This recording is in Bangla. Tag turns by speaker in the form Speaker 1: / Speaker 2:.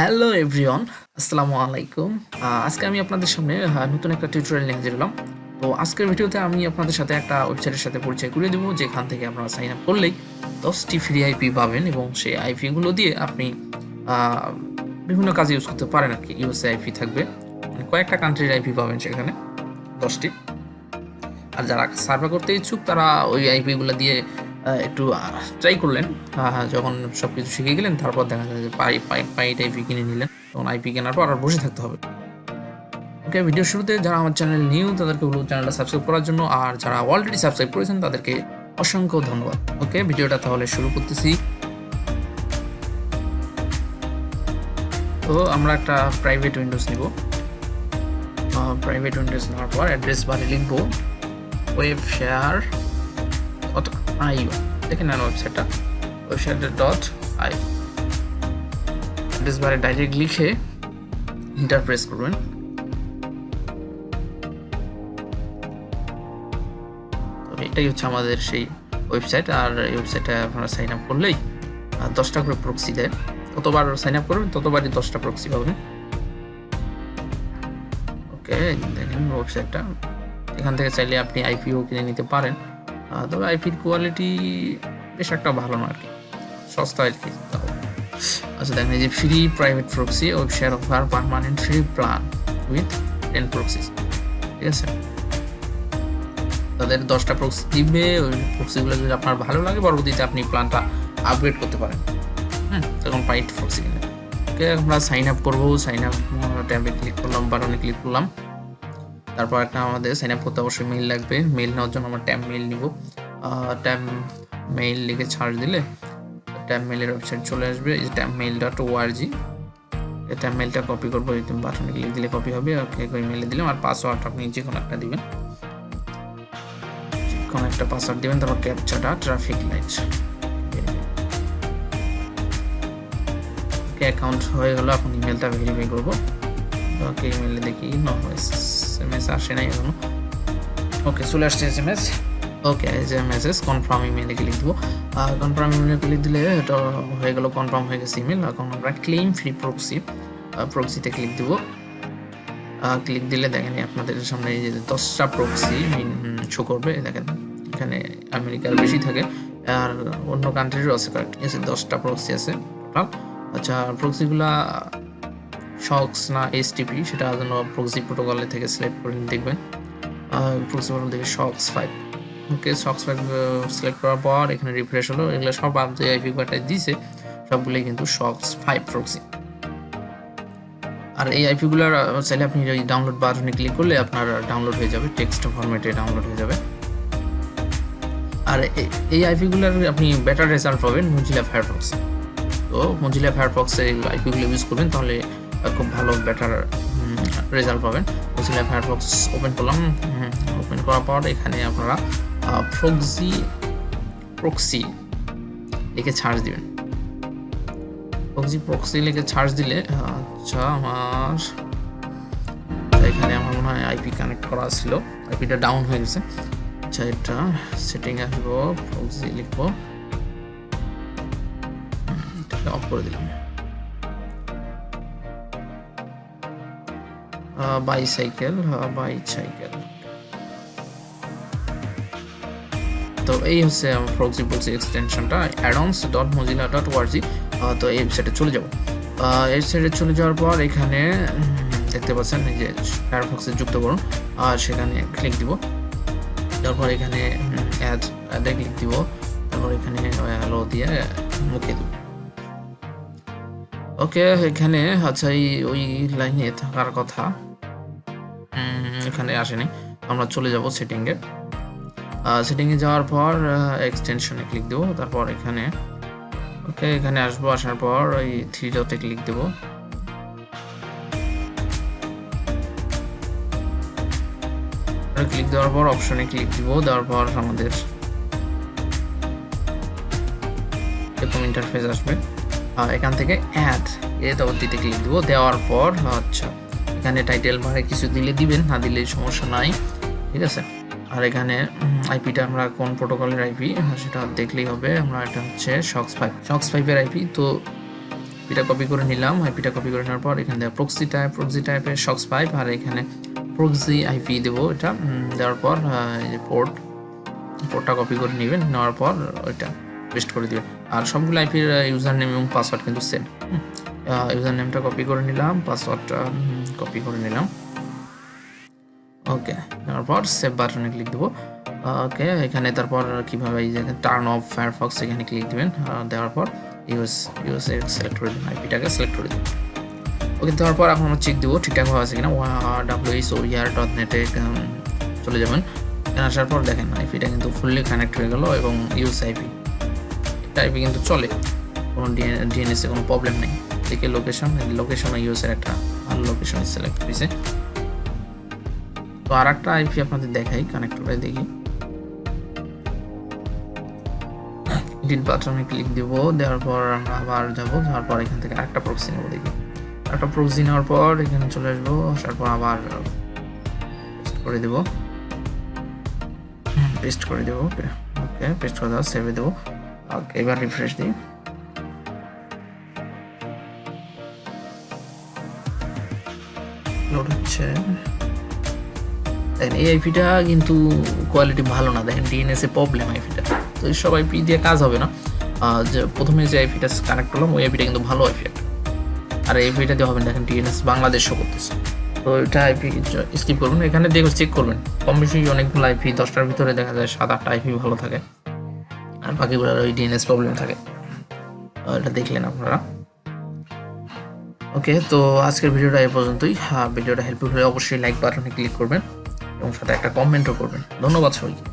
Speaker 1: হ্যালো এভরিওয়ান, আসসালামু আলাইকুম। আজকে আমি আপনাদের সামনে নতুন একটা টিউটোরিয়াল নিয়ে হাজির হলাম। তো আজকের ভিডিওতে আমি আপনাদের সাথে একটা ওয়েবসাইটের সাথে পরিচয় করিয়ে দেবো, যেখান থেকে আপনারা সাইন আপ করলেই 10টি ফ্রি আইপি পাবেন এবং সেই আইপিগুলো দিয়ে আপনি আহ, বিভিন্ন কাজে ইউজ করতে পারেন আর কি। ইউএসএ আইপি থাকবে, মানে কয়েকটা কান্ট্রির আইপি পাবেন সেখানে 10টি। আর যারা সার্ভে করতে ইচ্ছুক তারা ওই আইপিগুলো দিয়ে একটু ট্রাই করলেন। যখন সব কিছু শিখে গেলেন তারপর দেখা যায় যে পাইট আইপি কিনে নিলেন। তখন আইপি কেনার পর আর বসে থাকতে হবে। ওকে, ভিডিও শুরুতে যারা আমার চ্যানেল নিউ তাদেরকে বলবো চ্যানেলটা সাবস্ক্রাইব করার জন্য, আর যারা অলরেডি সাবস্ক্রাইব করেছেন তাদেরকে অসংখ্য ধন্যবাদ। ওকে, ভিডিওটা তাহলে শুরু করতেছি। তো আমরা একটা প্রাইভেট উইন্ডোজ নিব। প্রাইভেট উইন্ডোজ নেওয়ার পর অ্যাড্রেস বারে লিখবো ওয়েব শেয়ার .io। দেখে নেন ওয়েবসাইটটা webshare.io। অ্যাড্রেস বারে ডাইরেক্ট লিখে এন্টার প্রেস করবেন। এটাই হচ্ছে আমাদের সেই ওয়েবসাইট। আর এই ওয়েবসাইটে আপনারা সাইন আপ করলেই 10টা করে প্রক্সি দেয়। যতবার সাইন আপ করবেন ততবারই 10টা প্রক্সি পাবেন। ওকে, দেখেন ওয়েবসাইটটা। এখান থেকে চাইলে আপনি আইপিও কিনে নিতে পারেন, তবে আইপির কোয়ালিটি বেশ একটা ভালো না আর কি, সস্তা আর কি। আচ্ছা, দেখেন এই যে free private proxy web share offer permanent free plan with 10 proxies. ঠিক আছে, তাদের 10টা প্রক্সি দিবে। ওই প্রক্সিগুলো যদি আপনার ভালো লাগে পরবর্তীতে আপনি প্ল্যানটা আপগ্রেড করতে পারেন। তখন পাইট প্রক্সি কিনে। ওকে, আমরা সাইন আপ করবো। সাইন আপ ট্যাবে ক্লিক করলাম, বাটনে ক্লিক করলাম। তারপর একটা আমাদের সাইন আপ করতে অবশ্যই মেইল লাগবে। মেইল নেওয়ার জন্য আমরা ট্যাব মেইল নিব। ট্যাব মেইল লিখে সার্চ দিলে ট্যাব মেইলের ওয়েবসাইট চলে আসবে। এই যে ট্যাব মেইল.org, এই ট্যাব মেইলটা কপি করবো। এই বাটনে ক্লিক দিলে কপি হবে। ওকে, ওই মেইলে দিলাম। আর পাসওয়ার্ড আপনি যে কোনো একটা দিবেন, কোনো একটা পাসওয়ার্ড দিবেন। তারপর ক্যাপচাটা ট্রাফিক লাইট। ওকে, অ্যাকাউন্ট হয়ে গেল। এখন ইমেলটা ভেরিফাই করবো। ওকে, ইমেলে দেখি এসএমএস আসে নাই এখনো। ওকে, চলে আসছে এসএমএস। ওকে, এই যে মেসেজ কনফার্ম ইমেলে ক্লিক দিব। কনফার্ম ইমেলে ক্লিক দিলে এটা হয়ে গেল, কনফার্ম হয়ে গেছে ইমেল। এখন আমরা ক্লেম ফ্রি প্রক্সিতে ক্লিক দিব। ক্লিক দিলে দেখেন আপনাদের সামনে এই যে 10টা প্রক্সি শো করবে। দেখেন এখানে আমেরিকার বেশি থাকে, আর অন্য কান্ট্রিরও আছে কয়েকটি। আছে 10টা প্রক্সি আছে টোটাল। আচ্ছা, প্রক্সিগুলা শক্স না এসটিপি সেটা জন্য প্রক্সি প্রোটোকলে থেকে সিলেক্ট করে দেখবেন। প্রক্সি প্রোটোকল থেকে শক্স 5। ওকে, শক্স 5 সিলেক্ট করার পর এখানে রিফ্রেশ হলো। এগুলো সব যে আইপি কোডটা দিয়েছে সবগুলোই কিন্তু শক্স 5 প্রক্সি। আর এই আইপিগুলোর চাইলে আপনি ওই ডাউনলোড বাটনে ক্লিক করলে আপনার ডাউনলোড হয়ে যাবে, টেক্সট ফরম্যাটে ডাউনলোড হয়ে যাবে। আর এই আইপিগুলোর আপনি বেটার রেজাল্ট পাবেন মোজিলা ফায়ারফক্সে। তো মোজিলা ফায়ারফক্সে আইপিগুলো ইউজ করবেন, তাহলে খুব ভালো বেটার রেজাল্ট পাবেন। মোজিলা ফায়ারফক্স ওপেন করলাম। ওপেন করার পর এখানে আপনারা প্রক্সি লিখে সার্চ দিবেন। প্রক্সি লিখে সার্চ দিলে আচ্ছা এখানে আমার মনে হয় আইপি কানেক্ট করা ছিল, আইপিটা ডাউন হয়ে গেছে। আচ্ছা, এটা সেটিং আসবো, প্রক্সি লিখবো, এটাকে অফ করে দিলাম। বাইসাইকেল। তো এই হচ্ছে আমার প্রক্সি এক্সটেনশনটা addons.mozilla.org। তো এই ওয়েবসাইটে চলে যাব। এই সাইটে চলে যাওয়ার পর এখানে দেখতে পাচ্ছেন এই যে ফায়ারফক্সে যুক্ত করুন, আর সেখানে ক্লিক দিব। তারপর এখানে অ্যাডে ক্লিক দিব। তারপর এখানে হ্যালো দিয়ে মুখে দেব। ওকে, এখানে আচ্ছা ওই লাইনে থাকার কথা এখানে আসেনি। আমরা চলে যাব সেটিংয়ে। সেটিংয়ে যাওয়ার পর এক্সটেনশনে ক্লিক দেবো। তারপর এখানে ওকে, এখানে আসবো। আসার পর ওই 3 ডটে ক্লিক দেবো। ক্লিক দেওয়ার পর অপশনে ক্লিক দিব। দেওয়ার পর আমাদের এরকম ইন্টারফেস আসবে। এখান থেকে অ্যাড দিতে ক্লিক দিব। দেওয়ার পর আচ্ছা এখানে টাইটেল বারে কিছু দিলে দিবেন, না দিলে সমস্যা নাই। ঠিক আছে, আর এখানে আইপিটা আমরা কোন প্রোটোকলের আইপি সেটা দেখলেই হবে। আমরা এটা হচ্ছে শক্স 5 এর আইপি। তো আইপিটা কপি করে নিলাম। আইপিটা কপি করে নেওয়ার পর এখানে দেওয়া প্রক্সি টাইপে সক্স পাইপ, আর এখানে প্রক্সি আইপি দেবো। এটা দেওয়ার পর এই যে পোর্টটা কপি করে নেবেন, নেওয়ার পর ওইটা পেস্ট করে দিবেন। আর সবগুলো আইপির ইউজার নেম এবং পাসওয়ার্ড কিন্তু সেম। ইউজার নেমটা কপি করে নিলাম, পাসওয়ার্ডটা কপি করে নিলাম। ওকে, নেওয়ার পর সেভ বাটনে ক্লিক দেবো। ওকে, এখানে তারপর কীভাবে এই যে টার্ন অফ ফায়ারফক্স এখানে ক্লিক দেবেন। দেওয়ার পর ইউএসএ সিলেক্ট করে দেবেন, আইপিটাকে সিলেক্ট করে দেবেন। ওকে, দেওয়ার পর এখন আমরা চেক দেবো ঠিকঠাকভাবে আছে কিনা। WSOER.net-এ চলে যাবেন। এখানে আসার পর দেখেন আইপিটা কিন্তু ফুললি কানেক্ট হয়ে গেল এবং ইউএস আইপি, একটা আইপি কিন্তু চলে, কোনো ডিএনএসে কোনো প্রবলেম নেই। দেখে লোকেশন ইউএসের একটা ভালো লোকেশন সিলেক্ট হয়েছে। তো আর একটা আইপি আপনাদের দেখাই, কানেক্ট করে দেখি। এডিট বাটনে ক্লিক দেব, দেওয়ার পর আমরা আবার যাওয়ার পর এখান থেকে আরেকটা প্রক্সি নেবো। দেখি একটা প্রক্সি নেওয়ার পর এখানে চলে আসবো, আসার পর আবার পেস্ট করে দেবো। ওকে, পেস্ট করে দেওয়া, সেভে দেবো। ওকে, এবার রিফ্রেশ দিই। লোড হচ্ছে। দেখেন এই আইপিটা কিন্তু কোয়ালিটি ভালো না, দেখেন ডিএনএসে প্রবলেম আইপিটা। তো এইসব আইপি দিয়ে কাজ হবে না। যে প্রথমে যে আইপিটা কানেক্ট করলাম ওই আইপিটা কিন্তু ভালো আইপি একটা, আর এই আইপিটা দিয়ে হবে না। দেখেন ডিএনএস বাংলাদেশ শো করতেছে, তো এটা আইপি স্কিপ করবেন। এখানে দেখো চেক করবেন, কম বেশি অনেকগুলো আইপি 10টার ভিতরে দেখা যায় 7-8টা আইপি ভালো থাকে, আর বাকিগুলোর ওই ডিএনএস প্রবলেম থাকে। এটা দেখলেন আপনারা। ওকে, তো আজকের ভিডিওটা এই পর্যন্তই। ভিডিওটা হেল্পফুল হলে অবশ্যই লাইক বাটনে ক্লিক করবেন এবং সাথে একটা কমেন্টও করবেন। ধন্যবাদ সবাইকে।